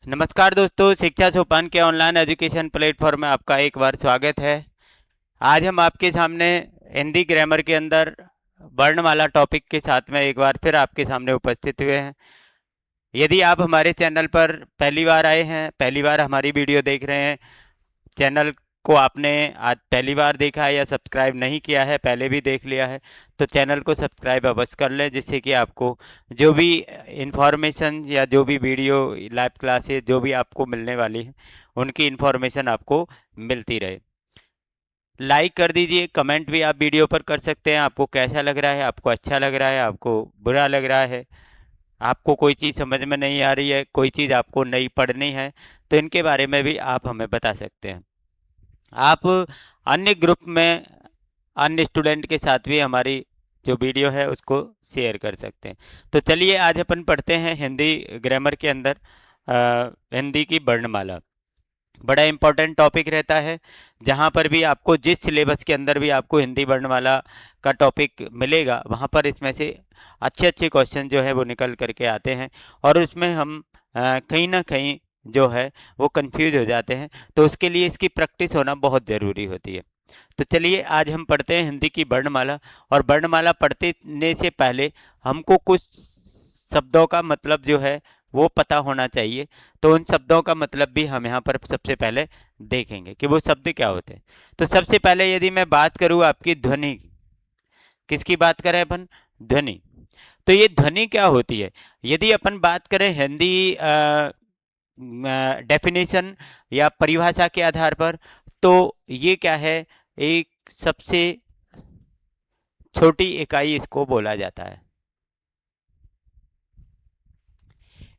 नमस्कार दोस्तों, शिक्षा सोपान के ऑनलाइन एजुकेशन प्लेटफॉर्म में आपका एक बार स्वागत है। आज हम आपके सामने हिंदी ग्रामर के अंदर वर्णमाला टॉपिक के साथ में एक बार फिर आपके सामने उपस्थित हुए हैं। यदि आप हमारे चैनल पर पहली बार आए हैं, पहली बार हमारी वीडियो देख रहे हैं, चैनल को आपने आज पहली बार देखा है या सब्सक्राइब नहीं किया है, पहले भी देख लिया है, तो चैनल को सब्सक्राइब अवश्य कर लें, जिससे कि आपको जो भी इंफॉर्मेशन या जो भी वीडियो लाइव क्लासेस जो भी आपको मिलने वाली है उनकी इंफॉर्मेशन आपको मिलती रहे। लाइक कर दीजिए, कमेंट भी आप वीडियो पर कर सकते हैं। आपको कैसा लग रहा है, आपको अच्छा लग रहा है, आपको बुरा लग रहा है, आपको कोई चीज़ समझ में नहीं आ रही है, कोई चीज़ आपको नई पढ़नी है, तो इनके बारे में भी आप हमें बता सकते हैं। आप अन्य ग्रुप में अन्य स्टूडेंट के साथ भी हमारी जो वीडियो है उसको शेयर कर सकते हैं। तो चलिए आज अपन पढ़ते हैं हिंदी ग्रामर के अंदर हिंदी की वर्णमाला। बड़ा इम्पोर्टेंट टॉपिक रहता है। जहाँ पर भी आपको जिस सिलेबस के अंदर भी आपको हिंदी वर्णमाला का टॉपिक मिलेगा, वहाँ पर इसमें से अच्छे अच्छे क्वेश्चन जो है वो निकल करके आते हैं, और उसमें हम कहीं ना कहीं जो है वो कंफ्यूज हो जाते हैं। तो उसके लिए इसकी प्रैक्टिस होना बहुत ज़रूरी होती है। तो चलिए आज हम पढ़ते हैं हिंदी की वर्णमाला। और वर्णमाला पढ़ने से पहले हमको कुछ शब्दों का मतलब जो है वो पता होना चाहिए। तो उन शब्दों का मतलब भी हम यहाँ पर सबसे पहले देखेंगे कि वो शब्द क्या होते हैं। तो सबसे पहले यदि मैं बात करूँ आपकी ध्वनि, किसकी बात करें अपन? ध्वनि। तो ये ध्वनि क्या होती है? यदि अपन बात करें हिंदी डेफिनेशन या परिभाषा के आधार पर, तो ये क्या है? एक सबसे छोटी इकाई इसको बोला जाता है।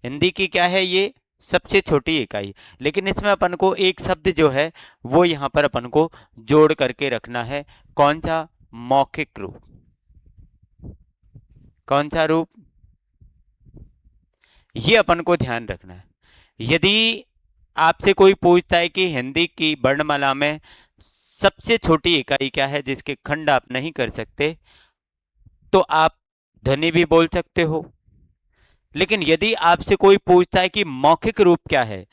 हिंदी की क्या है ये? सबसे छोटी इकाई। लेकिन इसमें अपन को एक शब्द जो है वो यहाँ पर अपन को जोड़ करके रखना है। कौन सा? मौखिक रूप। कौन सा रूप? ये अपन को ध्यान रखना है। यदि आपसे कोई पूछता है कि हिंदी की वर्णमाला में सबसे छोटी इकाई क्या है जिसके खंड आप नहीं कर सकते, तो आप ध्वनि भी बोल सकते हो। लेकिन यदि आपसे कोई पूछता है कि मौखिक रूप क्या है,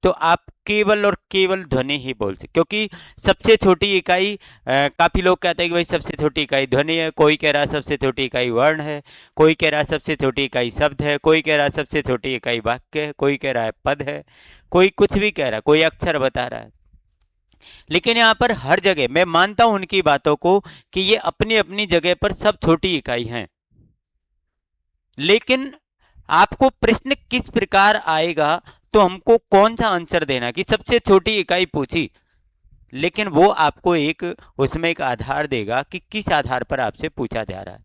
तो आप केवल और केवल ध्वनि ही बोल सकते, क्योंकि सबसे छोटी इकाई काफी लोग कहते हैं कि भाई सबसे छोटी इकाई ध्वनि है, कोई कह रहा है सबसे छोटी इकाई वर्ण है, कोई कह रहा है सबसे छोटी इकाई शब्द है, कोई कह रहा है सबसे छोटी इकाई वाक्य है, कोई कह रहा है पद है, कोई कुछ भी कह रहा है, कोई अक्षर बता रहा है। लेकिन यहाँ पर हर जगह मैं मानता हूं उनकी बातों को कि ये अपनी अपनी जगह पर सब छोटी इकाई हैं। लेकिन आपको प्रश्न किस प्रकार आएगा, तो हमको कौन सा आंसर देना कि सबसे छोटी इकाई पूछी, लेकिन वो आपको एक उसमें एक आधार देगा कि किस आधार पर आपसे पूछा जा रहा है।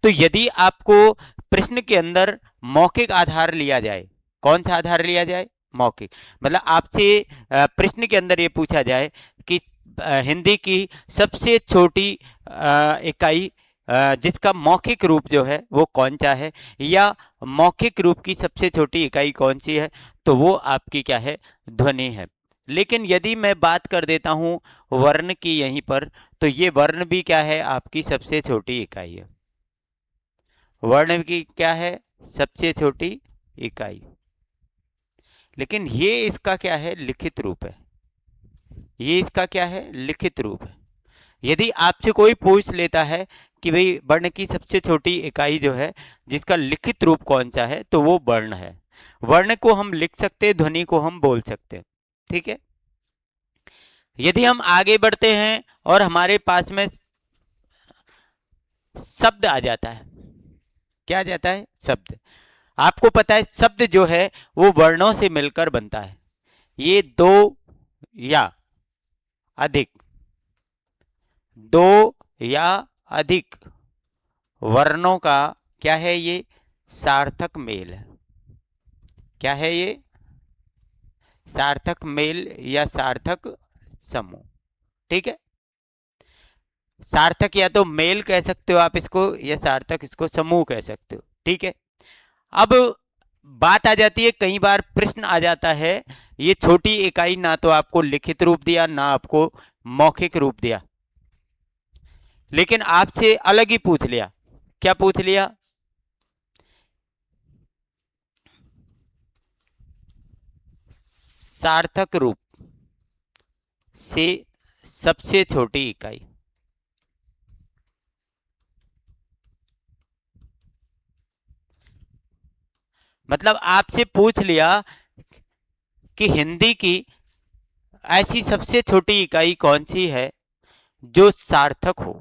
तो यदि आपको प्रश्न के अंदर मौखिक आधार लिया जाए, कौन सा आधार लिया जाए? मौखिक। मतलब आपसे प्रश्न के अंदर ये पूछा जाए कि हिंदी की सबसे छोटी इकाई जिसका मौखिक रूप जो है वो कौन सा है, या मौखिक रूप की सबसे छोटी इकाई कौन सी है, तो वो आपकी क्या है? ध्वनि है। लेकिन यदि मैं बात कर देता हूं वर्ण की यहीं पर, तो ये वर्ण भी क्या है? आपकी सबसे छोटी इकाई है। वर्ण की क्या है? सबसे छोटी इकाई। लेकिन ये इसका क्या है? लिखित रूप है। ये इसका क्या है? लिखित रूप है। यदि आपसे कोई पूछ लेता है कि भाई वर्ण की सबसे छोटी इकाई जो है जिसका लिखित रूप कौन सा है, तो वो वर्ण है। वर्ण को हम लिख सकते, ध्वनि को हम बोल सकते। ठीक है। यदि हम आगे बढ़ते हैं और हमारे पास में शब्द आ जाता है, क्या आ जाता है? शब्द। आपको पता है शब्द जो है वो वर्णों से मिलकर बनता है। ये दो या अधिक, दो या अधिक वर्णों का क्या है? ये सार्थक मेल है। क्या है ये? सार्थक मेल या सार्थक समूह। ठीक है। सार्थक या तो मेल कह सकते हो आप इसको, या सार्थक इसको समूह कह सकते हो। ठीक है। अब बात आ जाती है, कई बार प्रश्न आ जाता है, ये छोटी इकाई ना तो आपको लिखित रूप दिया ना आपको मौखिक रूप दिया, लेकिन आपसे अलग ही पूछ लिया। क्या पूछ लिया? सार्थक रूप से सबसे छोटी इकाई। मतलब आपसे पूछ लिया कि हिंदी की ऐसी सबसे छोटी इकाई कौन सी है जो सार्थक हो।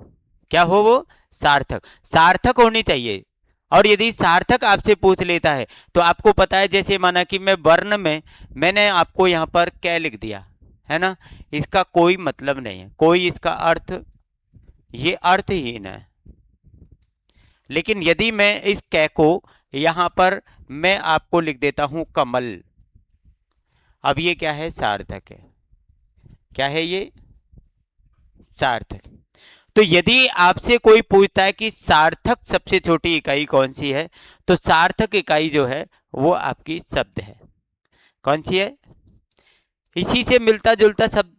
क्या हो वो? सार्थक। सार्थक होनी चाहिए। और यदि सार्थक आपसे पूछ लेता है तो आपको पता है, जैसे माना कि मैं वर्ण में मैंने आपको यहां पर कै लिख दिया है ना, इसका कोई मतलब नहीं है, कोई इसका अर्थ, ये अर्थहीन है। लेकिन यदि मैं इस कै को यहां पर मैं आपको लिख देता हूं कमल, अब ये क्या है? सार्थक है। क्या है ये? सार्थक। तो यदि आपसे कोई पूछता है कि सार्थक सबसे छोटी इकाई कौन सी है, तो सार्थक इकाई जो है वो आपकी शब्द है। कौन सी है? इसी से मिलता जुलता शब्द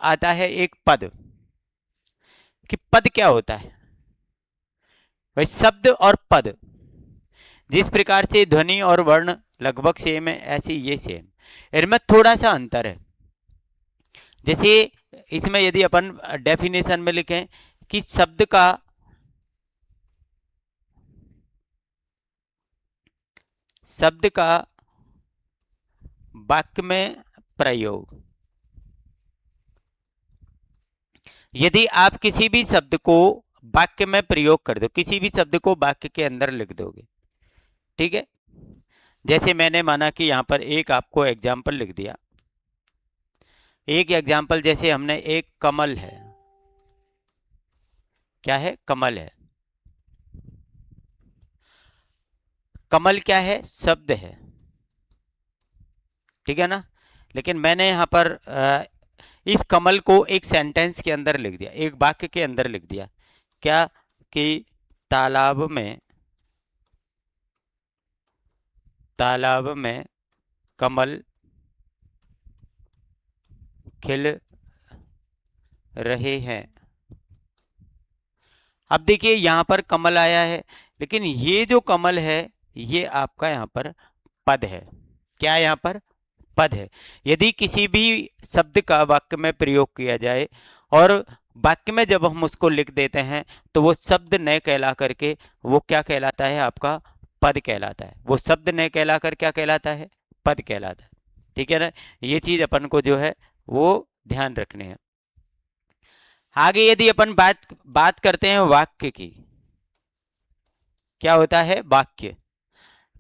आता है एक पद। कि पद क्या होता है भाई? शब्द और पद जिस प्रकार से ध्वनि और वर्ण लगभग सेम है, ऐसे ये सेम, इनमें थोड़ा सा अंतर है। जैसे इसमें यदि अपन डेफिनेशन में लिखें कि शब्द का वाक्य में प्रयोग, यदि आप किसी भी शब्द को वाक्य में प्रयोग कर दो, किसी भी शब्द को वाक्य के अंदर लिख दोगे, ठीक है। जैसे मैंने माना कि यहां पर एक आपको एग्जाम्पल लिख दिया, एक एग्जाम्पल जैसे हमने एक कमल है। क्या है? कमल है। कमल क्या है? शब्द है, ठीक है ना। लेकिन मैंने यहां पर इस कमल को एक सेंटेंस के अंदर लिख दिया, एक वाक्य के अंदर लिख दिया। क्या? कि तालाब में कमल खिल रहे हैं। अब देखिए यहां पर कमल आया है, लेकिन ये जो कमल है ये आपका यहां पर पद है। क्या यहां पर? पद है। यदि किसी भी शब्द का वाक्य में प्रयोग किया जाए और वाक्य में जब हम उसको लिख देते हैं तो वो शब्द न कहला करके वो क्या कहलाता है? आपका पद कहलाता है। वो शब्द न कहला कर क्या कहलाता है? पद कहलाता है। ठीक है ना। ये चीज अपन को जो है वो ध्यान रखनी है। आगे यदि अपन बात करते हैं वाक्य की, क्या होता है? वाक्य।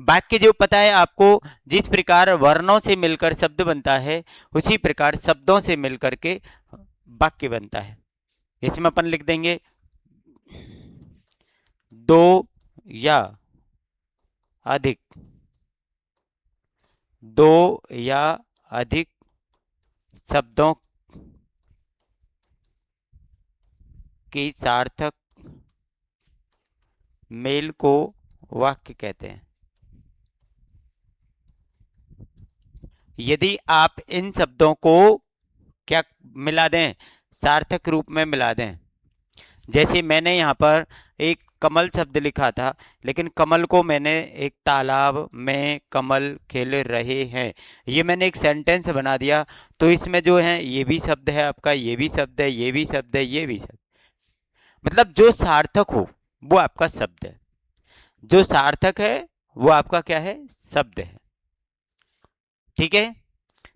वाक्य जो पता है आपको, जिस प्रकार वर्णों से मिलकर शब्द बनता है उसी प्रकार शब्दों से मिलकर के वाक्य बनता है। इसमें अपन लिख देंगे दो या अधिक, दो या अधिक शब्दों की सार्थक मेल को वाक्य कहते हैं। यदि आप इन शब्दों को क्या मिला दें? सार्थक रूप में मिला दें। जैसे मैंने यहाँ पर एक कमल शब्द लिखा था, लेकिन कमल को मैंने एक तालाब में कमल खिल रहे हैं, ये मैंने एक सेंटेंस बना दिया। तो इसमें जो है ये भी शब्द है आपका, ये भी शब्द है, ये भी शब्द है, ये भी शब्द, मतलब जो सार्थक हो वो आपका शब्द है, जो सार्थक है वो आपका क्या है? शब्द है। ठीक है।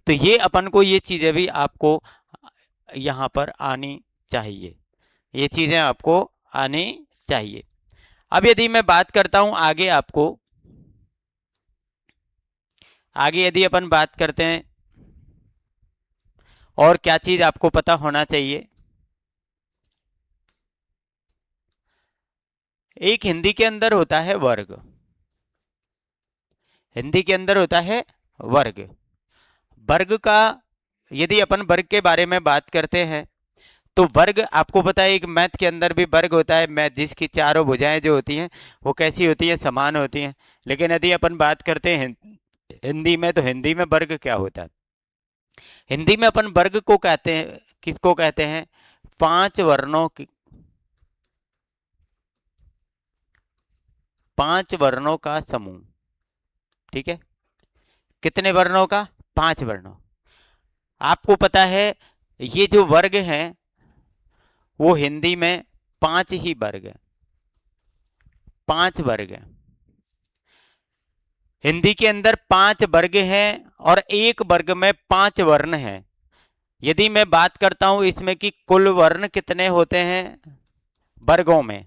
तो ये अपन को ये चीजें भी आपको यहाँ पर आनी चाहिए, ये चीजें आपको आनी चाहिए। अब यदि मैं बात करता हूं आगे, आपको आगे यदि अपन बात करते हैं और क्या चीज आपको पता होना चाहिए। एक हिंदी के अंदर होता है वर्ग, हिंदी के अंदर होता है वर्ग। वर्ग का यदि अपन वर्ग के बारे में बात करते हैं तो वर्ग आपको पता है, एक मैथ के अंदर भी वर्ग होता है, मैथ जिसकी चारों भुजाएं जो होती हैं वो कैसी होती हैं? समान होती हैं। लेकिन यदि अपन बात करते हैं हिंदी में, तो हिंदी में वर्ग क्या होता है? हिंदी में अपन वर्ग को कहते हैं, किसको कहते हैं? पांच वर्णों की, पांच वर्णों का समूह। ठीक है। कितने वर्णों का? पांच वर्णों। आपको पता है ये जो वर्ग हैं वो हिंदी में 5 ही वर्ग है, 5 वर्ग है। हिंदी के अंदर 5 वर्ग हैं और एक वर्ग में 5 वर्ण हैं। यदि मैं बात करता हूं इसमें कि कुल वर्ण कितने होते हैं वर्गों में,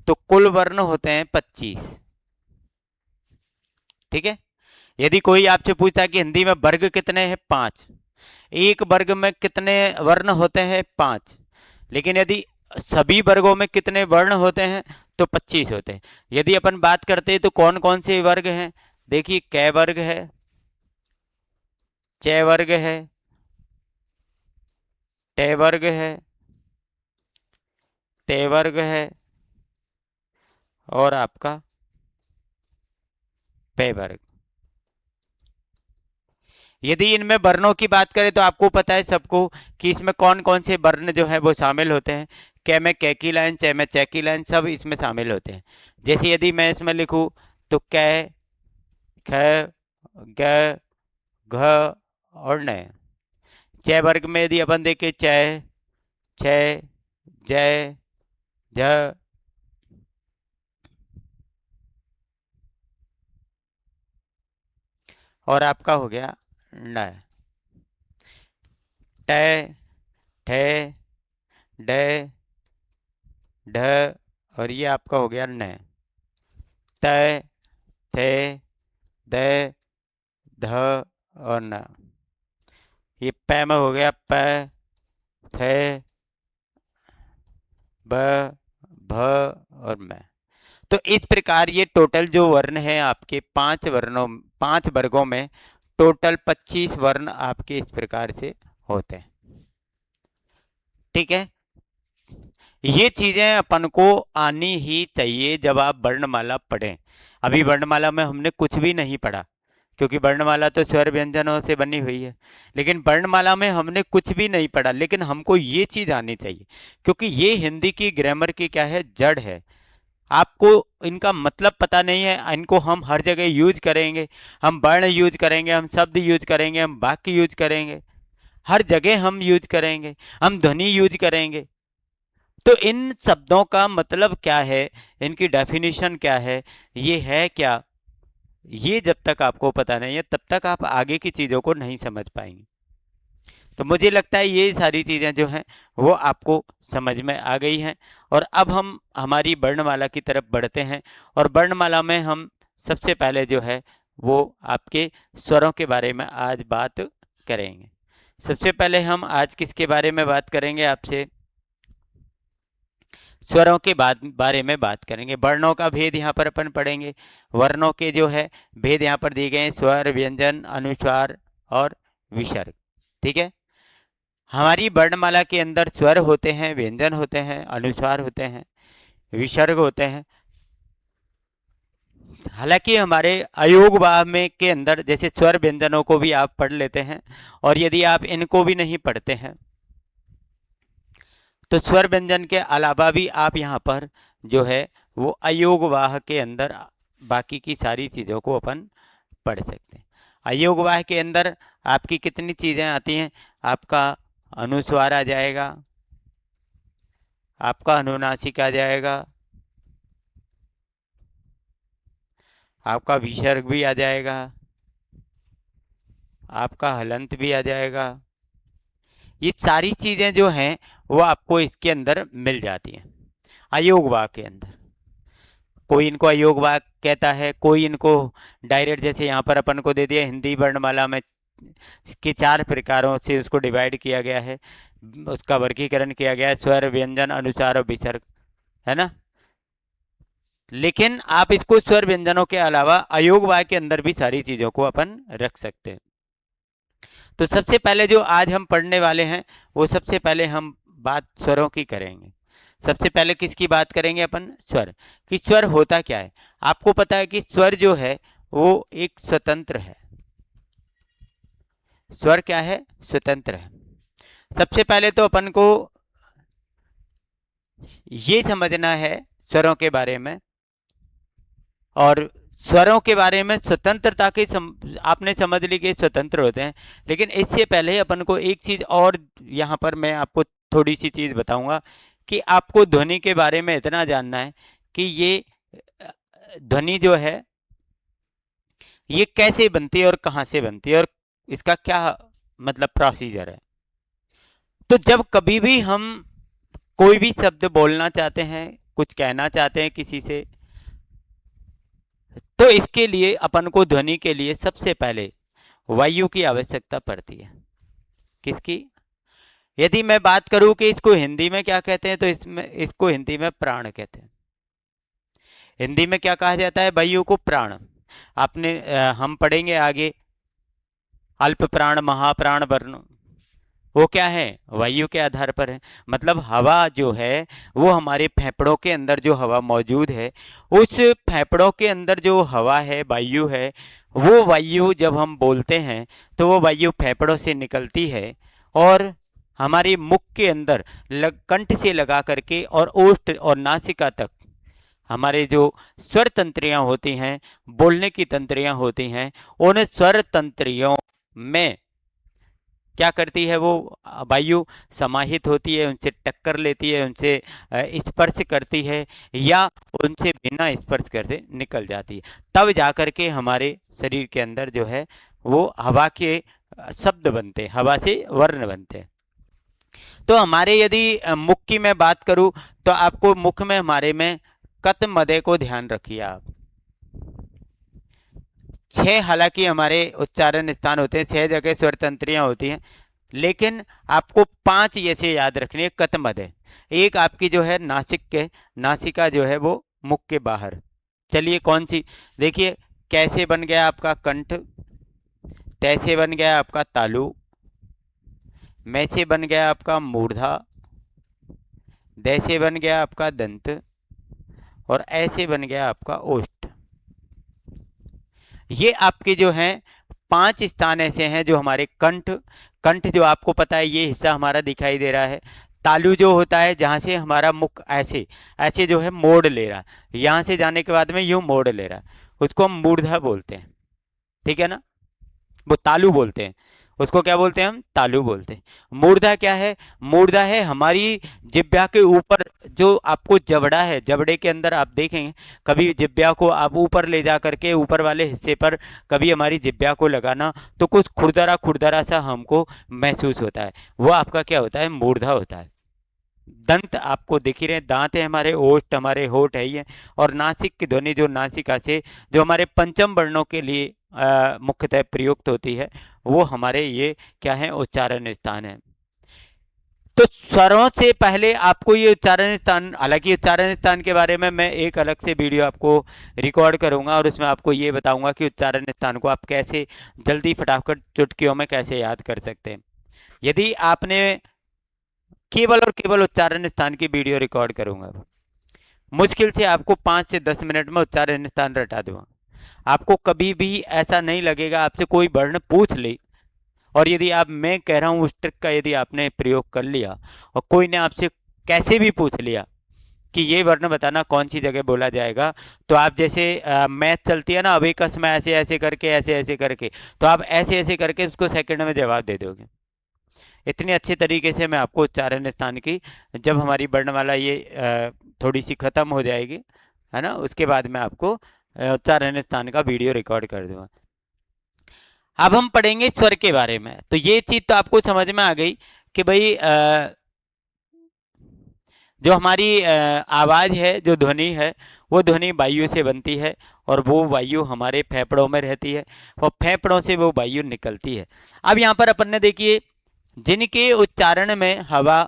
तो कुल वर्ण होते हैं 25। ठीक है। यदि कोई आपसे पूछता है कि हिंदी में वर्ग कितने हैं, 5, एक वर्ग में कितने वर्ण होते हैं, 5, लेकिन यदि सभी वर्गों में कितने वर्ण होते हैं तो 25 होते हैं। यदि अपन बात करते हैं तो कौन कौन से वर्ग हैं, देखिए कै वर्ग है, च वर्ग है, टे वर्ग है, ते वर्ग है और आपका पे वर्ग। यदि इनमें वर्णों की बात करें तो आपको पता है सबको कि इसमें कौन कौन से वर्ण जो है वो शामिल होते हैं। कै में कै की लाइन, चे में चे की लाइन, सब इसमें शामिल होते हैं। जैसे यदि मैं इसमें लिखूं तो कै, ख, ग, घ और न। च वर्ग में यदि अपन देखें च, छ, जय, झ, और आपका हो गया न। ट, ठ, ड, ढ और ये आपका हो गया न। त, थे, द, ध और न। ये पै में हो गया प, फ, ब, भ और मैं। तो इस प्रकार ये टोटल जो वर्ण है आपके 5 वर्णों, 5 वर्गों में टोटल 25 वर्ण आपके इस प्रकार से होते हैं। ठीक है। ये चीजें अपन को आनी ही चाहिए जब आप वर्णमाला पढ़ें। अभी वर्णमाला में हमने कुछ भी नहीं पढ़ा क्योंकि वर्णमाला तो स्वर व्यंजनों से बनी हुई है, लेकिन वर्णमाला में हमने कुछ भी नहीं पढ़ा, लेकिन हमको ये चीज आनी चाहिए क्योंकि ये हिंदी की ग्रामर की क्या है, जड़ है। आपको इनका मतलब पता नहीं है, इनको हम हर जगह यूज करेंगे, हम वर्ण यूज करेंगे, हम शब्द यूज करेंगे, हम वाक्य यूज करेंगे, हर जगह हम यूज करेंगे, हम ध्वनि यूज करेंगे। तो इन शब्दों का मतलब क्या है, इनकी डेफिनेशन क्या है, ये है क्या, ये जब तक आपको पता नहीं है तब तक आप आगे की चीज़ों को नहीं समझ पाएंगे। तो मुझे लगता है ये सारी चीज़ें जो हैं वो आपको समझ में आ गई हैं। और अब हम हमारी वर्णमाला की तरफ बढ़ते हैं और वर्णमाला में हम सबसे पहले जो है वो आपके स्वरों के बारे में आज बात करेंगे। सबसे पहले हम आज किसके बारे में बात करेंगे, आपसे स्वरों के बारे में बात करेंगे। वर्णों का भेद यहाँ पर अपन पढ़ेंगे। वर्णों के जो है भेद यहाँ पर दिए गए हैं, स्वर, व्यंजन, अनुस्वार और विसर्ग। ठीक है। हमारी वर्णमाला के अंदर स्वर होते हैं, व्यंजन होते हैं, अनुस्वार होते हैं, विसर्ग होते हैं। हालांकि हमारे अयोगवाह में के अंदर जैसे स्वर व्यंजनों को भी आप पढ़ लेते हैं, और यदि आप इनको भी नहीं पढ़ते हैं तो स्वर व्यंजन के अलावा भी आप यहाँ पर जो है वो अयोगवाह के अंदर बाकी की सारी चीज़ों को अपन पढ़ सकते हैं। अयोगवाह के अंदर आपकी कितनी चीज़ें आती हैं, आपका अनुस्वार आ जाएगा, आपका अनुनासिक आ जाएगा, आपका विसर्ग भी आ जाएगा, आपका हलंत भी आ जाएगा। ये सारी चीज़ें जो हैं वो आपको इसके अंदर मिल जाती हैं अयोगवाह के अंदर। कोई इनको अयोगवाह कहता है, कोई इनको डायरेक्ट, जैसे यहाँ पर अपन को दे दिया हिंदी वर्णमाला में के 4 प्रकारों से उसको डिवाइड किया गया है, उसका वर्गीकरण किया गया है, स्वर, व्यंजन, अनुस्वार और विसर्ग, है ना। लेकिन आप इसको स्वर व्यंजनों के अलावा अयोगवाह के अंदर भी सारी चीज़ों को अपन रख सकते हैं। तो सबसे पहले जो आज हम पढ़ने वाले हैं वो सबसे पहले हम बात स्वरों की करेंगे। सबसे पहले किसकी बात करेंगे अपन, स्वर। कि स्वर होता क्या है। आपको पता है कि स्वर जो है वो एक स्वतंत्र है। स्वर क्या है, स्वतंत्र है। सबसे पहले तो अपन को ये समझना है स्वरों के बारे में, और स्वरों के बारे में स्वतंत्रता के आपने समझ ली कि स्वतंत्र होते हैं, लेकिन इससे पहले अपन को एक चीज और यहाँ पर मैं आपको थोड़ी सी चीज बताऊंगा कि आपको ध्वनि के बारे में इतना जानना है कि ये ध्वनि जो है ये कैसे बनती है और कहाँ से बनती है और इसका क्या मतलब प्रोसीजर है। तो जब कभी भी हम कोई भी शब्द बोलना चाहते हैं, कुछ कहना चाहते हैं किसी से, तो इसके लिए अपन को ध्वनि के लिए सबसे पहले वायु की आवश्यकता पड़ती है। किसकी? यदि मैं बात करूं कि इसको हिंदी में क्या कहते हैं, तो इसको हिंदी में प्राण कहते हैं। हिंदी में क्या कहा जाता है? वायु को प्राण। आपने हम पढ़ेंगे आगे, अल्प प्राण, महाप्राण, वर्ण, वो क्या है? वायु के आधार पर है। मतलब हवा जो है वो हमारे फेफड़ों के अंदर जो हवा मौजूद है, उस फेफड़ों के अंदर जो हवा है, वायु है, वो वायु जब हम बोलते हैं तो वो वायु फेफड़ों से निकलती है और हमारे मुख के अंदर कंठ से लगा करके और ओष्ठ और नासिका तक हमारे जो स्वर तंत्रियां होती हैं, बोलने की तंत्रियां होती हैं, उन स्वर तंत्रियों में क्या करती है? वो वायु समाहित होती है, उनसे टक्कर लेती है, उनसे स्पर्श करती है या उनसे बिना स्पर्श करते निकल जाती है। तब जाकर के हमारे शरीर के अंदर जो है वो हवा के शब्द बनते हैं, हवा से वर्ण बनते हैं। तो हमारे यदि मुख की मैं बात करूं तो आपको मुख में हमारे में कत मदे को ध्यान रखिए आप। 6 हालांकि हमारे उच्चारण स्थान होते हैं, 6 जगह स्वर तंत्रियां होती हैं, लेकिन आपको 5 ऐसे याद रखनी है। कत मदे, एक आपकी जो है नासिका जो है वो मुख के बाहर। चलिए कौन सी? देखिए, कैसे बन गया आपका कंठ, तैसे बन गया आपका तालु, मैसे बन गया आपका मूर्धा, दैसे बन गया आपका दंत और ऐसे बन गया आपका ओष्ठ। ये आपके जो हैं 5 स्थान ऐसे हैं जो हमारे कंठ जो आपको पता है ये हिस्सा हमारा दिखाई दे रहा है। तालु जो होता है जहाँ से हमारा मुख ऐसे ऐसे जो है मोड़ ले रहा है, यहाँ से जाने के बाद में यूं मोड़ ले रहा है, उसको हम मूर्धा बोलते हैं। ठीक है ना? वो तालु बोलते हैं, उसको क्या बोलते हैं? हम तालु बोलते हैं। मूर्धा क्या है? मूर्धा है हमारी जिब्या के ऊपर जो आपको जबड़ा है, जबड़े के अंदर आप देखेंगे कभी जिब्या को आप ऊपर ले जा करके ऊपर वाले हिस्से पर कभी हमारी जिब्या को लगाना तो कुछ खुरदरा खुरदरा सा हमको महसूस होता है, वो आपका क्या होता है? मूर्धा होता है। दंत आपको दिख ही रहे, दांत है हमारे, ओष्ठ हमारे होठ है ही है, और नासिक की ध्वनि जो नासिका से जो हमारे पंचम वर्णों के लिए मुख्यतः प्रयुक्त होती है, वो हमारे ये क्या है? उच्चारण स्थान है। तो स्वरों से पहले आपको ये उच्चारण स्थान, हालांकि उच्चारण स्थान के बारे में मैं एक अलग से वीडियो आपको रिकॉर्ड करूंगा और उसमें आपको ये बताऊंगा कि उच्चारण स्थान को आप कैसे जल्दी फटाफट चुटकियों में कैसे याद कर सकते हैं। यदि आपने केवल और केवल उच्चारण स्थान की वीडियो रिकॉर्ड करूंगा, मुश्किल से आपको 5 से 10 मिनट में उच्चारण स्थान रटा दूंगा। आपको कभी भी ऐसा नहीं लगेगा आपसे कोई वर्ण पूछ ले और यदि आप, मैं कह रहा हूँ उस ट्रिक का यदि आपने प्रयोग कर लिया और कोई ने आपसे कैसे भी पूछ लिया कि ये वर्ण बताना कौन सी जगह बोला जाएगा, तो आप जैसे मैथ चलती है ना, अब एक में ऐसे ऐसे करके ऐसे ऐसे करके, तो आप ऐसे ऐसे करके उसको सेकंड में जवाब दे दोगे। इतने अच्छे तरीके से मैं आपको उच्चारण स्थान की, जब हमारी वर्णमाला ये थोड़ी सी खत्म हो जाएगी है ना, उसके बाद मैं आपको उच्चारण स्थान का वीडियो रिकॉर्ड कर दूंगा। अब हम पढ़ेंगे स्वर के बारे में। तो ये चीज तो आपको समझ में आ गई कि भाई जो हमारी आवाज है, जो ध्वनि है, वो ध्वनि वायु से बनती है और वो वायु हमारे फेफड़ों में रहती है और फेफड़ों से वो वायु निकलती है। अब यहाँ पर अपन ने देखिए, जिनके उच्चारण में हवा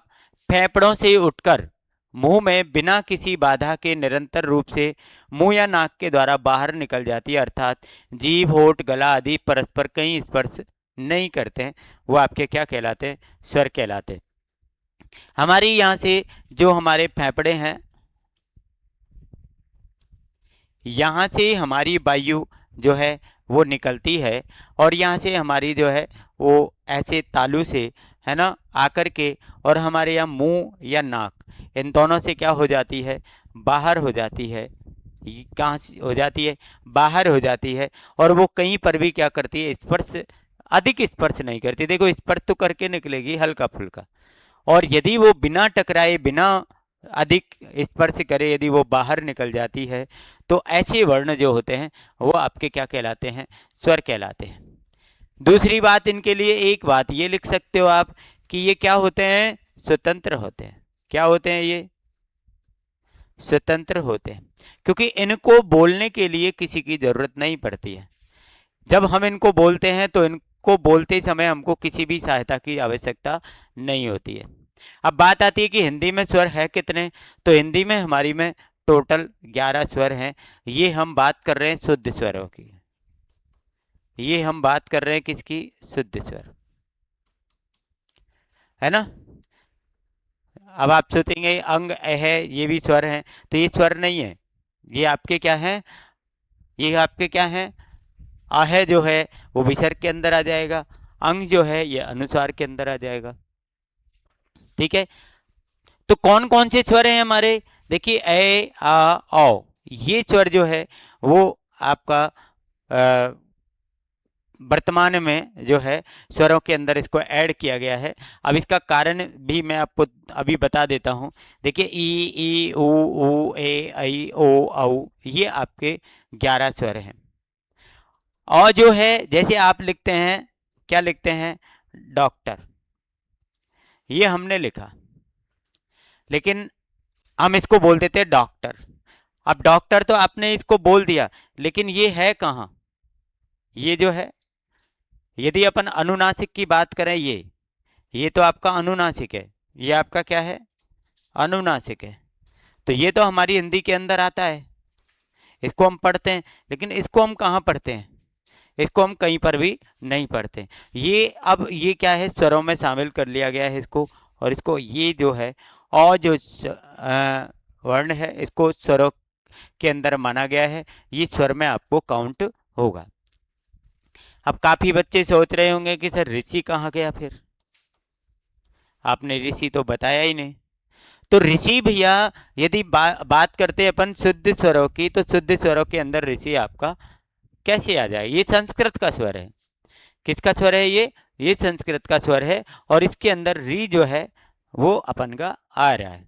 फेफड़ों से उठकर मुंह में बिना किसी बाधा के निरंतर रूप से मुंह या नाक के द्वारा बाहर निकल जाती है, अर्थात जीभ, होठ, गला आदि परस्पर कहीं स्पर्श नहीं करते हैं, वो आपके क्या कहलाते हैं? स्वर कहलाते हैं। हमारी यहाँ से जो हमारे फेफड़े हैं, यहाँ से हमारी वायु जो है वो निकलती है और यहाँ से हमारी जो है वो ऐसे तालू से है ना आकर के और हमारे यहाँ मुंह या नाक, इन दोनों से क्या हो जाती है? बाहर हो जाती है। ये कहाँ से हो जाती है, बाहर हो जाती है, और वो कहीं पर भी क्या करती है, स्पर्श, अधिक स्पर्श नहीं करती। देखो स्पर्श तो करके निकलेगी हल्का फुल्का, और यदि वो बिना टकराए, बिना अधिक स्पर्श करे यदि वो बाहर निकल जाती है, तो ऐसे वर्ण जो होते हैं वो आपके क्या कहलाते हैं, स्वर कहलाते हैं। दूसरी बात, इनके लिए एक बात ये लिख सकते हो आप कि ये क्या होते हैं, स्वतंत्र होते हैं। क्या होते हैं ये, स्वतंत्र होते हैं, क्योंकि इनको बोलने के लिए किसी की जरूरत नहीं पड़ती है। जब हम इनको बोलते हैं तो इनको बोलते समय हमको किसी भी सहायता की आवश्यकता नहीं होती है। अब बात आती है कि हिंदी में स्वर है कितने, तो हिंदी में हमारी में टोटल 11 स्वर हैं। ये हम बात कर रहे हैं शुद्ध स्वरों की, ये हम बात कर रहे हैं किसकी, शुद्ध स्वर, है ना। अब आप सोचेंगे अंग है ये भी स्वर हैं, तो ये स्वर नहीं है, ये आपके क्या है, ये आपके क्या है, आहे जो है वो विसर्ग के अंदर आ जाएगा, अंग जो है ये अनुस्वार के अंदर आ जाएगा। ठीक है, तो कौन कौन से स्वर हैं हमारे, देखिए ए आ औ, ये स्वर जो है वो आपका वर्तमान में जो है स्वरों के अंदर इसको ऐड किया गया है। अब इसका कारण भी मैं आपको अभी बता देता हूँ। देखिए ई ऊ ऊ ए ऐ ओ औ, ये आपके 11 स्वर हैं। और जो है जैसे आप लिखते हैं, क्या लिखते हैं, डॉक्टर, ये हमने लिखा, लेकिन हम इसको बोल देते हैं डॉक्टर। अब डॉक्टर तो आपने इसको बोल दिया, लेकिन ये है कहाँ, ये जो है, यदि अपन अनुनासिक की बात करें, ये तो आपका अनुनासिक है, ये आपका क्या है, अनुनासिक है, तो ये तो हमारी हिंदी के अंदर आता है, इसको हम पढ़ते हैं, लेकिन इसको हम कहाँ पढ़ते हैं, इसको हम कहीं पर भी नहीं पढ़ते। ये अब ये क्या है, स्वरों में शामिल कर लिया गया है इसको, और इसको ये जो है, और जो वर्ण है इसको स्वरों के अंदर माना गया है, ये स्वर में आपको काउंट होगा। अब काफी बच्चे सोच रहे होंगे कि सर ऋषि कहाँ गया, फिर आपने ऋषि तो बताया ही नहीं। तो ऋषि भैया, यदि बात करते हैं अपन शुद्ध स्वरों की, तो शुद्ध स्वरों के अंदर ऋषि आपका कैसे आ जाए, ये संस्कृत का स्वर है। किसका स्वर है ये संस्कृत का स्वर है, और इसके अंदर री जो है वो अपन का आ रहा है,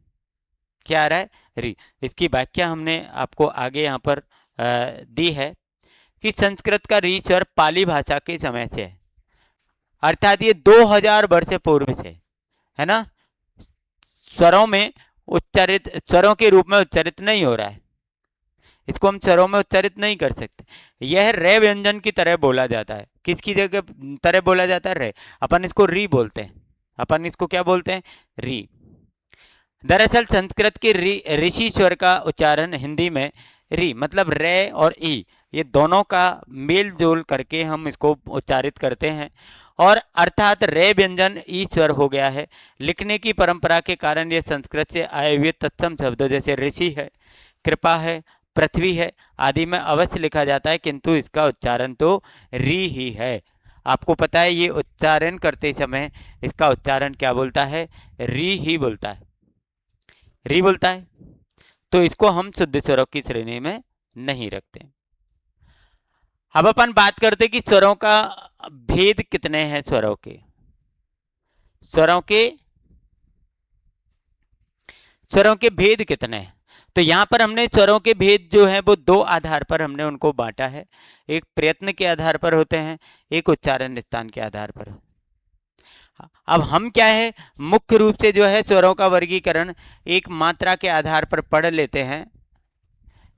क्या आ रहा है, री। इसकी व्याख्या हमने आपको आगे यहाँ पर दी है कि संस्कृत का री स्वर पाली भाषा के समय से है, अर्थात ये 2000 वर्ष पूर्व से, है ना, स्वरों में उच्चारित, स्वरों के रूप में उच्चारित नहीं हो रहा है, इसको हम स्वरों में उच्चारित नहीं कर सकते। यह रे व्यंजन की तरह बोला जाता है, किसकी जगह तरह बोला जाता है, रे, अपन इसको री बोलते हैं, अपन इसको क्या बोलते हैं, री। दरअसल संस्कृत के ऋषि स्वर का उच्चारण हिंदी में री मतलब रे और ई, ये दोनों का मेल जोल करके हम इसको उच्चारित करते हैं, और अर्थात रे व्यंजन ई स्वर हो गया है। लिखने की परंपरा के कारण ये संस्कृत से आए हुए तत्सम शब्दों जैसे ऋषि है, कृपा है, पृथ्वी है आदि में अवश्य लिखा जाता है, किंतु इसका उच्चारण तो री ही है। आपको पता है ये उच्चारण करते समय इसका उच्चारण क्या बोलता है, री ही बोलता है, री बोलता है, तो इसको हम शुद्ध स्वरों की श्रेणी में नहीं रखते। अब अपन बात करते कि स्वरों का भेद कितने हैं, स्वरों के, स्वरों के स्वरों के भेद कितने हैं। तो यहां पर हमने स्वरों के भेद जो है वो दो आधार पर हमने उनको बांटा है, एक प्रयत्न के आधार पर होते हैं, एक उच्चारण स्थान के आधार पर। अब हम क्या है, मुख्य रूप से जो है स्वरों का वर्गीकरण एक मात्रा के आधार पर पढ़ लेते हैं।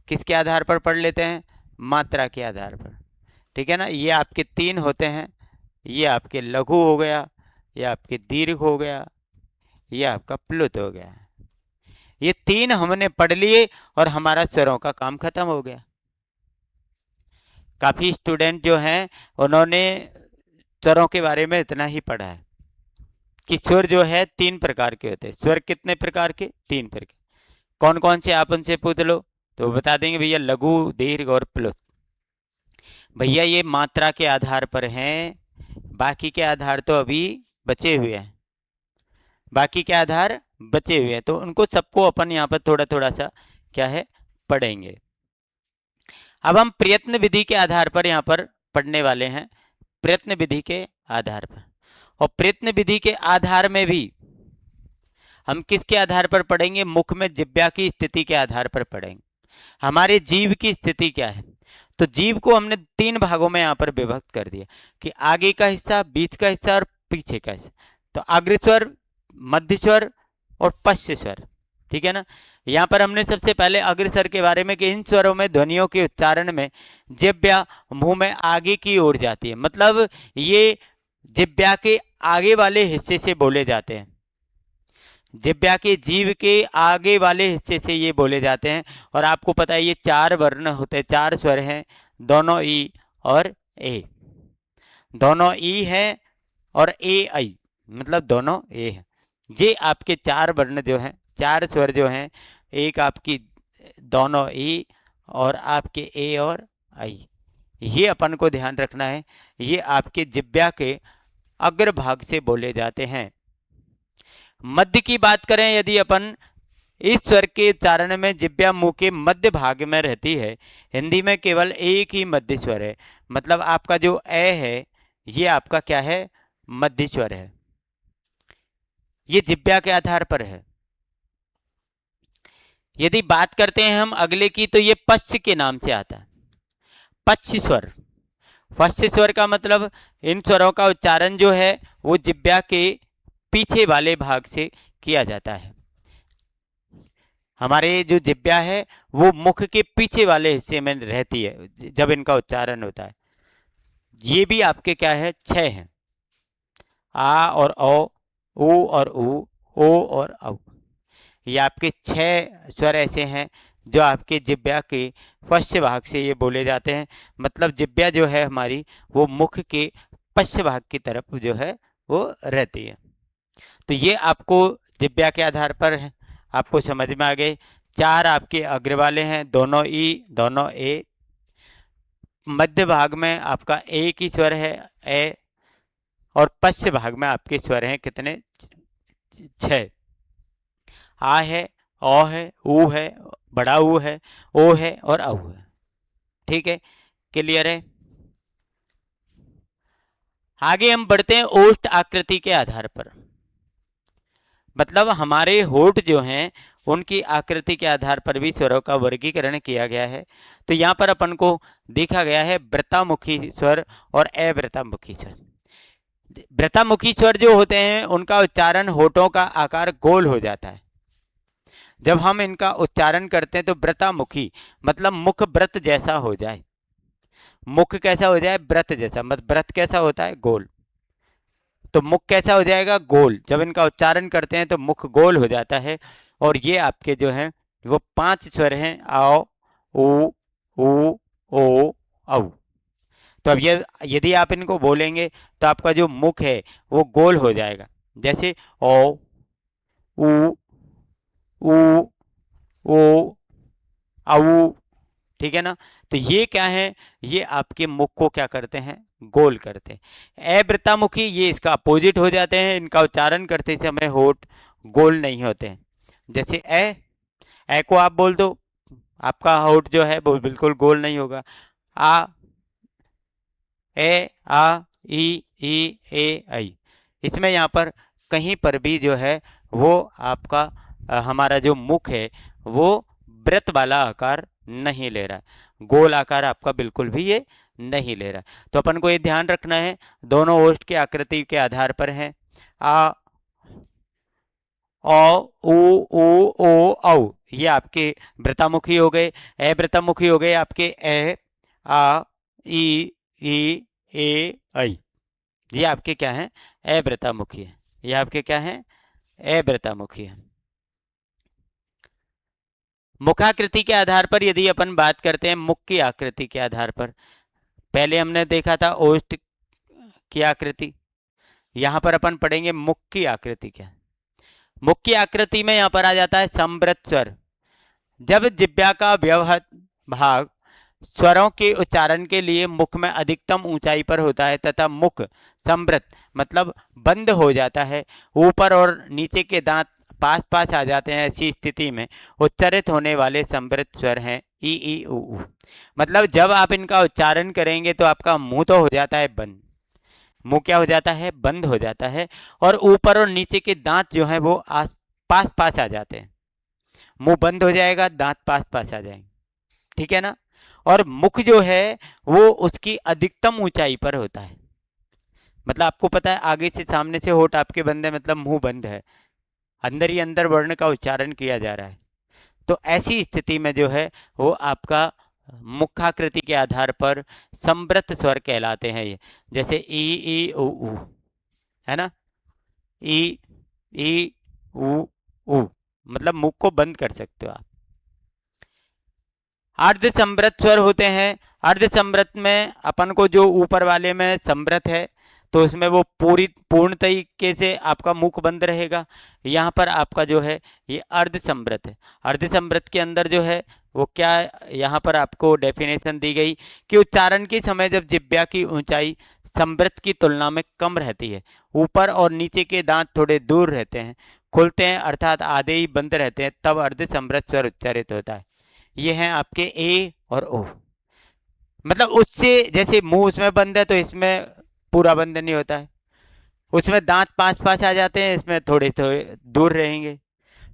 किसके आधार पर पढ़ लेते हैं, मात्रा के आधार पर, ठीक है ना। ये आपके 3 होते हैं, ये आपके लघु हो गया, ये आपके दीर्घ हो गया, ये आपका प्लुत हो गया। ये 3 हमने पढ़ लिए और हमारा स्वरों का काम खत्म हो गया। काफी स्टूडेंट जो हैं उन्होंने स्वरों के बारे में इतना ही पढ़ा है कि स्वर जो है 3 प्रकार के होते हैं। स्वर कितने प्रकार के, 3 प्रकार। कौन कौन से आप उनसे पूछ लो तो बता देंगे भैया लघु, दीर्घ और प्लुत। भैया ये मात्रा के आधार पर हैं, बाकी के आधार तो अभी बचे हुए हैं, बाकी के आधार बचे हुए हैं, तो उनको सबको अपन यहाँ पर थोड़ा थोड़ा सा क्या है पढ़ेंगे। अब हम प्रयत्न विधि के आधार पर यहाँ पर पढ़ने वाले हैं, प्रयत्न विधि के आधार पर। और प्रयत्न विधि के आधार में भी हम किसके आधार पर पढ़ेंगे? मुख में जिह्वा की स्थिति के आधार पर पढ़ेंगे। हमारे जीव की स्थिति क्या है? तो जीव को हमने 3 भागों में यहाँ पर विभक्त कर दिया कि आगे का हिस्सा, बीच का हिस्सा और पीछे का हिस्सा। तो अग्रस्वर, मध्य स्वर और पश्च स्वर, ठीक है ना। यहाँ पर हमने सबसे पहले अग्रस्वर के बारे में कि इन स्वरों में ध्वनियों के उच्चारण में जिह्वा मुंह में आगे की ओर जाती है, मतलब ये जिह्वा के आगे वाले हिस्से से बोले जाते हैं, जिह्वा के जीव के आगे वाले हिस्से से ये बोले जाते हैं। और आपको पता है ये 4 वर्ण होते हैं, 4 स्वर हैं, दोनों ई और ए, दोनों ई है और ए आई, मतलब दोनों ए है। ये आपके 4 वर्ण जो हैं, 4 स्वर जो हैं, एक आपकी दोनों ई और आपके ए और आई, ये अपन को ध्यान रखना है। ये आपके जिह्वा के अग्रभाग से बोले जाते हैं। मध्य की बात करें यदि अपन, इस स्वर के उच्चारण में जिह्वा मुंह के मध्य भाग में रहती है। हिंदी में केवल एक ही मध्य स्वर है, मतलब आपका जो ए है ये आपका क्या है? मध्य स्वर है। ये जिह्वा के आधार पर है। यदि बात करते हैं हम अगले की, तो ये पश्च के नाम से आता है, पश्च स्वर। पश्च स्वर का मतलब इन स्वरों का उच्चारण जो है वो जिह्वा के पीछे वाले भाग से किया जाता है। हमारे जो जिह्वा है वो मुख के पीछे वाले हिस्से में रहती है जब इनका उच्चारण होता है। ये भी आपके क्या है? 6 हैं, आ और ओ, ऊ और ऊ, ओ और औ। ये आपके 6 स्वर ऐसे हैं जो आपके जिह्वा के पश्च भाग से ये बोले जाते हैं, मतलब जिह्वा जो है हमारी वो मुख के पश्च भाग की तरफ जो है वो रहती है। तो ये आपको जिह्वा के आधार पर है, आपको समझ में आ गए। 4 आपके अग्र वाले हैं, दोनों ई, दोनों ए। मध्य भाग में आपका एक ही स्वर है, ए। और पश्च भाग में आपके स्वर हैं कितने? 6। आ है, ओ है, ऊ है, बड़ा ऊ है, ओ है और औ है। ठीक है, क्लियर है। आगे हम बढ़ते हैं ओष्ठ आकृति के आधार पर, मतलब हमारे होठ जो हैं उनकी आकृति के आधार पर भी स्वरों का वर्गीकरण किया गया है। तो यहाँ पर अपन को देखा गया है वृत्तामुखी स्वर और अवृत्तामुखी स्वर। वृत्तामुखी स्वर जो होते हैं उनका उच्चारण होठों का आकार गोल हो जाता है। जब हम इनका उच्चारण करते हैं तो वृत्तामुखी मतलब मुख व्रत जैसा हो जाए। मुख कैसा हो जाए? व्रत जैसा। मतलब व्रत कैसा होता है? गोल। तो मुख कैसा हो जाएगा? गोल। जब इनका उच्चारण करते हैं तो मुख गोल हो जाता है। और ये आपके जो हैं वो 5 स्वर हैं, आओ, ऊ, ऊ, ओ, औ। तो अब ये यदि आप इनको बोलेंगे तो आपका जो मुख है वो गोल हो जाएगा, जैसे ओ, ऊ, ऊ, ओ, औ। ठीक है ना। तो ये क्या है? ये आपके मुख को क्या करते हैं? गोल करते हैं। अवृत्तामुखी ये इसका अपोजिट हो जाते हैं, इनका उच्चारण करते समय होठ गोल नहीं होते हैं। जैसे ए को आप बोल दो, आपका होठ जो है वो बिल्कुल गोल नहीं होगा। आ, ए, आ, ई, ए, आई, इसमें यहाँ पर कहीं पर भी जो है वो आपका हमारा जो मुख है वो वृत्त वाला आकार नहीं ले रहा है, गोल आकार आपका बिल्कुल भी ये नहीं ले रहा है। तो अपन को ये ध्यान रखना है, दोनों ओष्ठ की आकृति के आधार पर है। आ, ओ, ऊ, ओ, औ, ये आपके वृत्तामुखी हो गए। अवृत्तामुखी हो गए आपके ए, आ, ई, ए, आई, ये आपके क्या हैं? अवृत्तामुखी है। ये आपके क्या हैं? अवृत्तामुखी है। मुखाकृति के आधार पर यदि अपन बात करते हैं, मुख की आकृति के आधार पर, पहले हमने देखा था ओष्ठ की आकृति, यहां पर अपन पढ़ेंगे मुख की आकृति क्या। मुख की आकृति में यहां पर आ जाता है संवृत स्वर। जब जिह्वा का व्यवहृत भाग स्वरों के उच्चारण के लिए मुख में अधिकतम ऊंचाई पर होता है तथा मुख संवृत मतलब बंद हो जाता है, ऊपर और नीचे के दांत पास पास आ जाते हैं, ऐसी स्थिति में उच्चारित होने वाले समृद्ध स्वर हैं ई ई उ ऊ। मतलब जब आप इनका उच्चारण करेंगे तो आपका मुंह तो हो जाता है बंद, मुंह क्या हो जाता है, बंद हो जाता है, और ऊपर और नीचे के दांत जो हैं वो आस पास पास आ जाते हैं। मुंह बंद हो जाएगा, दांत पास पास आ जाएंगे, ठीक है ना। और मुख जो है वो उसकी अधिकतम ऊंचाई पर होता है। मतलब आपको पता है आगे से सामने से होठ आपके बंद है, मतलब मुंह बंद है, अंदर ही अंदर वर्ण का उच्चारण किया जा रहा है। तो ऐसी स्थिति में जो है वो आपका मुखाकृति के आधार पर समृद्ध स्वर कहलाते हैं ये। जैसे ई ई उ ऊ, है ना, ई ई उ, मतलब मुख को बंद कर सकते हो आप। अर्ध समृद्ध स्वर होते हैं। अर्ध समृद्ध में अपन को जो ऊपर वाले में समृद्ध है तो उसमें वो पूर्ण तरीके से आपका मुख बंद रहेगा। यहाँ पर आपका जो है ये अर्ध समृद्ध है। अर्ध समृद्ध के अंदर जो है वो क्या, यहाँ पर आपको डेफिनेशन दी गई कि उच्चारण के समय जब जिह्वा की ऊंचाई समृद्ध की तुलना में कम रहती है, ऊपर और नीचे के दांत थोड़े दूर रहते हैं, खुलते हैं अर्थात आधे ही बंद रहते हैं, तब अर्ध समृद्ध स्वर उच्चारित होता है। ये हैं आपके ए और ओ। मतलब उससे जैसे मुंह उसमें बंद है तो इसमें पूरा बंद नहीं होता है, उसमें दांत पास पास आ जाते हैं, इसमें थोड़े थोड़े दूर रहेंगे,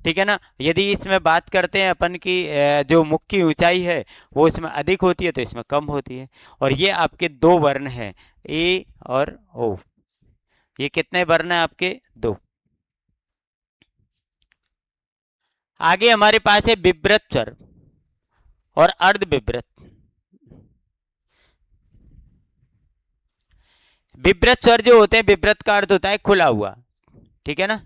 ठीक है ना। यदि इसमें बात करते हैं अपन की जो मुख की ऊंचाई है वो इसमें अधिक होती है तो इसमें कम होती है। और ये आपके दो वर्ण हैं, ए और ओ। ये कितने वर्ण हैं आपके, दो। आगे हमारे पास है विव्रत स्वर और अर्ध विव्रत। विव्रत स्वर जो होते हैं, विव्रत का अर्थ होता है खुला हुआ, ठीक है ना।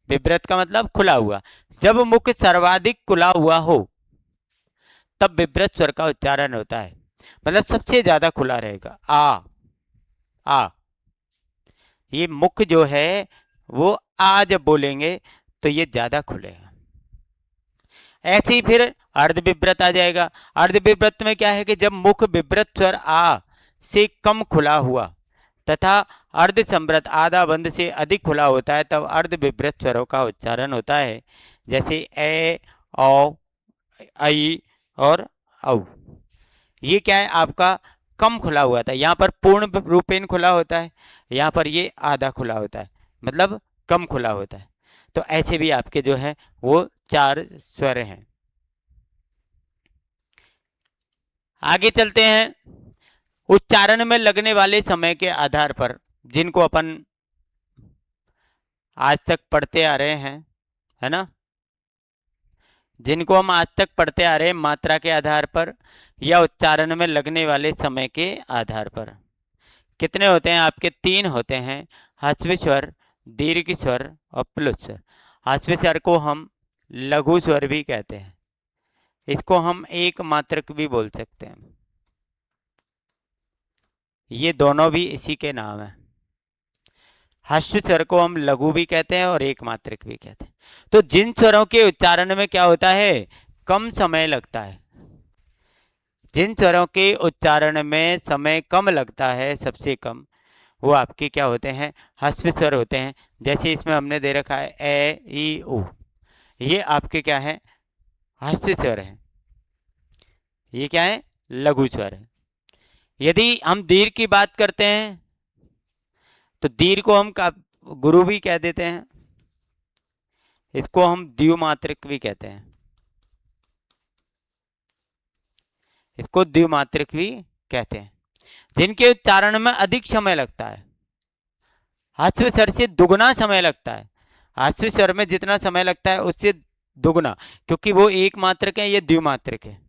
विव्रत का मतलब खुला हुआ। जब मुख सर्वाधिक खुला हुआ हो तब विव्रत स्वर का उच्चारण होता है, मतलब सबसे ज्यादा खुला रहेगा। आ, ये मुख जो है वो आ जब बोलेंगे तो ये ज्यादा खुलेगा। ऐसे ही फिर अर्ध विव्रत आ जाएगा। अर्ध विव्रत में क्या है कि जब मुख विव्रत स्वर आ से कम खुला हुआ तथा अर्ध समृद्ध आधा बंद से अधिक खुला होता है तब अर्ध विव्रत स्वरों का उच्चारण होता है। जैसे ए, औ, आई और औ। ये क्या है आपका कम खुला हुआ था, यहाँ पर पूर्ण रूपेण खुला होता है, यहाँ पर ये आधा खुला होता है, मतलब कम खुला होता है। तो ऐसे भी आपके जो है वो चार स्वर हैं। आगे चलते हैं। उच्चारण में लगने वाले समय के आधार पर, जिनको अपन आज तक पढ़ते आ रहे हैं, है ना, जिनको हम आज तक पढ़ते आ रहे हैं मात्रा के आधार पर या उच्चारण में लगने वाले समय के आधार पर। कितने होते हैं आपके, तीन होते हैं, ह्रस्व स्वर, दीर्घ स्वर और प्लुत स्वर। ह्रस्व स्वर को हम लघु स्वर भी कहते हैं, इसको हम एक मात्रक भी बोल सकते हैं। ये दोनों भी इसी के नाम है। ह्रस्व स्वर को हम लघु भी कहते हैं और एक मात्रक भी कहते हैं। तो जिन स्वरों के उच्चारण में क्या होता है, कम समय लगता है, जिन स्वरों के उच्चारण में समय कम लगता है, सबसे कम, वो आपके क्या होते हैं, ह्रस्व स्वर होते हैं। जैसे इसमें हमने दे रखा है ए, ई, उ, ये आपके क्या है, ह्रस्व स्वर है। ये क्या है, लघु स्वर है। यदि हम दीर्घ की बात करते हैं तो दीर्घ को हम गुरु भी कह देते हैं, इसको हम द्विमात्रिक भी कहते हैं, इसको द्विमात्रिक भी कहते हैं। जिनके उच्चारण में अधिक समय लगता है, ह्रस्व स्वर से दुगना समय लगता है। ह्रस्व स्वर में जितना समय लगता है उससे दुगना, क्योंकि वो एक मात्रक है, ये द्विमात्रक है।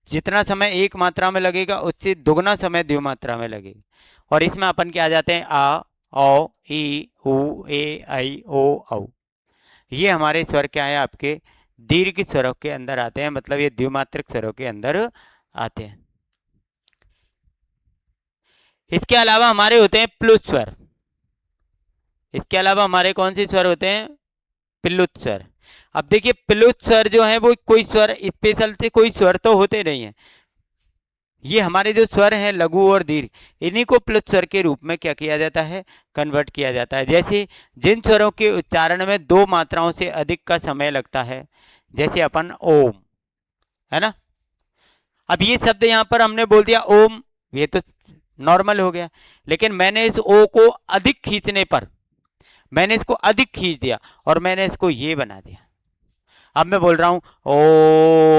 जितना समय एक मात्रा में लगेगा उससे दुगना समय द्विमात्रा में लगेगा। और इसमें अपन क्या आ जाते हैं, आ, औ, ई, उ, ए, आई, ओ, औ। ये हमारे स्वर क्या है, आपके दीर्घ स्वरों के अंदर आते हैं, मतलब ये द्विमात्रक स्वरों के अंदर आते हैं। इसके अलावा हमारे होते हैं प्लुत स्वर। इसके अलावा हमारे कौन से स्वर होते हैं, प्लुत स्वर। अब देखिए प्लुत स्वर जो है वो कोई स्वर स्पेशल से कोई स्वर तो होते नहीं है, ये हमारे जो स्वर हैं लघु और दीर्घ, इन्हीं को प्लुत स्वर के रूप में क्या किया जाता है, कन्वर्ट किया जाता है। जैसे जिन स्वरों के उच्चारण में 2 मात्राओं से अधिक का समय लगता है, जैसे अपन ओम, है ना। अब ये शब्द यहाँ पर हमने बोल दिया ओम, ये तो नॉर्मल हो गया, लेकिन मैंने इस ओ को अधिक खींचने पर, मैंने इसको अधिक खींच दिया और मैंने इसको ये बना दिया। अब मैं बोल रहा हूं ओम,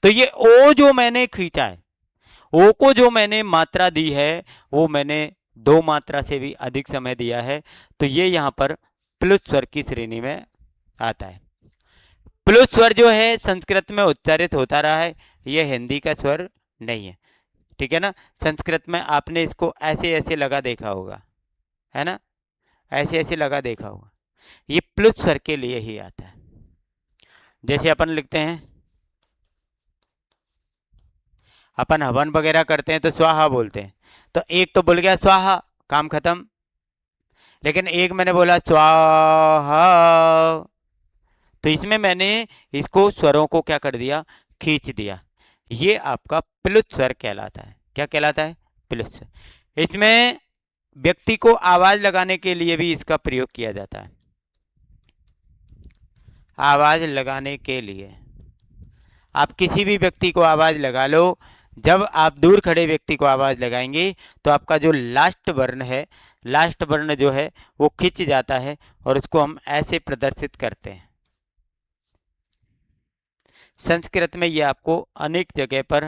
तो ये ओ जो मैंने खींचा है, ओ को जो मैंने मात्रा दी है, वो मैंने 2 मात्रा से भी अधिक समय दिया है, तो ये यहां पर प्लुत स्वर की श्रेणी में आता है। प्लुत स्वर जो है संस्कृत में उच्चारित होता रहा है, ये हिंदी का स्वर नहीं है, ठीक है ना। संस्कृत में आपने इसको ऐसे ऐसे लगा देखा होगा, है ना, ऐसे ऐसे लगा देखा होगा, ये प्लुत स्वर के लिए ही आता है। जैसे अपन लिखते हैं, अपन हवन वगैरह करते हैं तो स्वाहा बोलते हैं, तो एक तो बोल गया स्वाहा, काम खत्म, लेकिन एक मैंने बोला स्वाहा, तो इसमें मैंने इसको स्वरों को क्या कर दिया, खींच दिया। ये आपका प्लुत स्वर कहलाता है। क्या कहलाता है, प्लुत स्वर। इसमें व्यक्ति को आवाज लगाने के लिए भी इसका प्रयोग किया जाता है। आवाज लगाने के लिए आप किसी भी व्यक्ति को आवाज लगा लो, जब आप दूर खड़े व्यक्ति को आवाज लगाएंगे तो आपका जो लास्ट वर्ण है, लास्ट वर्ण जो है वो खिंच जाता है और उसको हम ऐसे प्रदर्शित करते हैं। संस्कृत में ये आपको अनेक जगह पर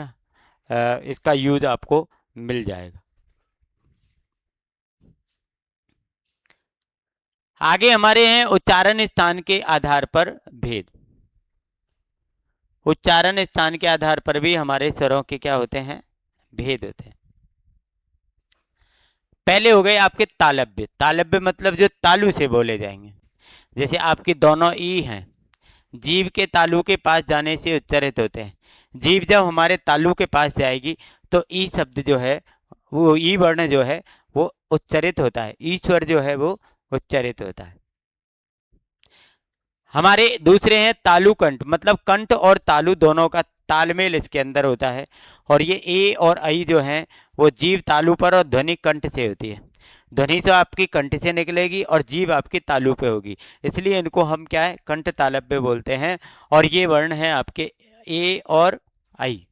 इसका यूज आपको मिल जाएगा। आगे हमारे हैं उच्चारण स्थान के आधार पर भेद। उच्चारण स्थान के आधार पर भी हमारे स्वरों के क्या होते हैं, भेद होते हैं। पहले हो गए आपके तालव्य। तालव्य मतलब जो तालु से बोले जाएंगे, जैसे आपकी दोनों ई हैं, जीभ के तालु के पास जाने से उच्चारित होते हैं। जीभ जब हमारे तालु के पास जाएगी तो ई शब्द जो है, वो ई वर्ण जो है वो उच्चारित होता है, ईश्वर जो है वो उच्चारित होता है। हमारे दूसरे हैं तालु कंठ, मतलब कंठ और तालु दोनों का तालमेल इसके अंदर होता है, और ये ए और आई जो हैं वो जीभ तालु पर और ध्वनि कंठ से होती है। ध्वनि से आपकी कंठ से निकलेगी और जीभ आपकी तालु पे होगी, इसलिए इनको हम क्या है, कंठ तालव्य बोलते हैं। और ये वर्ण है आपके ए और आई।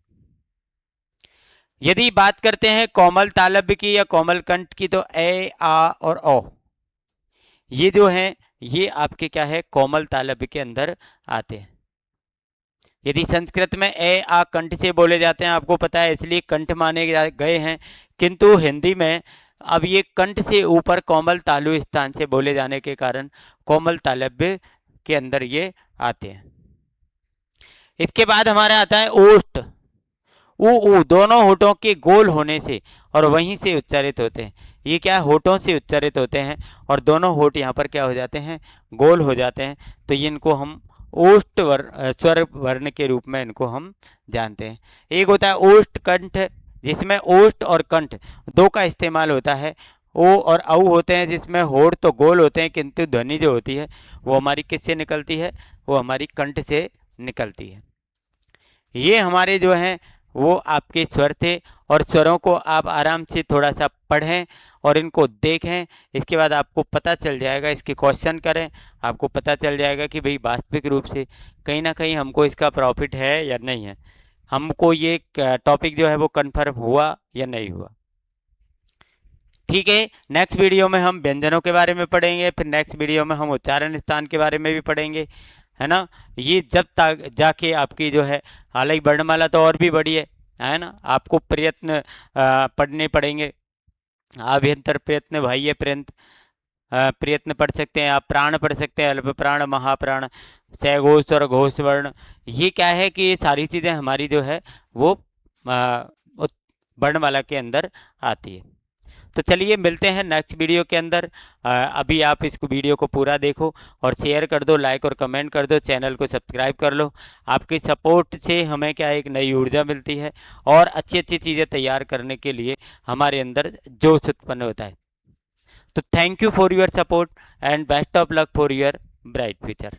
यदि बात करते हैं कोमल तालव्य की या कोमल कंठ की, तो ए, आ और ओ, ये जो हैं ये आपके क्या है, कोमल तालव्य के अंदर आते हैं। यदि संस्कृत में ए, आ कंठ से बोले जाते हैं, आपको पता है, इसलिए कंठ माने गए हैं, किंतु हिंदी में अब ये कंठ से ऊपर कोमल तालु स्थान से बोले जाने के कारण कोमल तालव्य के अंदर ये आते हैं। इसके बाद हमारा आता है ओष्ठ। ऊ दोनों होठों के गोल होने से और वहीं से उच्चारित होते हैं। ये क्या है, होठों से उच्चारित होते हैं और दोनों होठ यहाँ पर क्या हो जाते हैं, गोल हो जाते हैं, तो इनको हम ओष्ठ स्वर वर्ण के रूप में इनको हम जानते हैं। एक होता है ओष्ठ कंठ, जिसमें ओष्ठ और कंठ दो का इस्तेमाल होता है। ओ और औ होते हैं जिसमें होठ तो गोल होते हैं, किंतु ध्वनि जो होती है वो हमारी किससे निकलती है, वो हमारी कंठ से निकलती है। ये हमारे जो हैं वो आपके स्वर थे, और स्वरों को आप आराम से थोड़ा सा पढ़ें और इनको देखें। इसके बाद आपको पता चल जाएगा, इसके क्वेश्चन करें, आपको पता चल जाएगा कि भाई वास्तविक रूप से कहीं ना कहीं हमको इसका प्रॉफिट है या नहीं है, हमको ये टॉपिक जो है वो कन्फर्म हुआ या नहीं हुआ। ठीक है, नेक्स्ट वीडियो में हम व्यंजनों के बारे में पढ़ेंगे, फिर नेक्स्ट वीडियो में हम उच्चारण स्थान के बारे में भी पढ़ेंगे, है ना। ये जब तक जाके आपकी जो है, हालांकि वर्णमाला तो और भी बड़ी है ना, आपको प्रयत्न पढ़ने पड़ेंगे, आभ्यंतर प्रयत्न, बाह्य प्रयत्न, प्रयत्न पढ़ सकते हैं आप, प्राण पढ़ सकते हैं, अल्प प्राण, महाप्राण, सघोष और घोष वर्ण। ये क्या है कि ये सारी चीज़ें हमारी जो है वो वर्णमाला के अंदर आती है। तो चलिए मिलते हैं नेक्स्ट वीडियो के अंदर। अभी आप इस वीडियो को पूरा देखो और शेयर कर दो, लाइक और कमेंट कर दो, चैनल को सब्सक्राइब कर लो। आपकी सपोर्ट से हमें क्या एक नई ऊर्जा मिलती है और अच्छी अच्छी चीज़ें तैयार करने के लिए हमारे अंदर जोश उत्पन्न होता है। तो thank you for your support and best of luck for your bright future.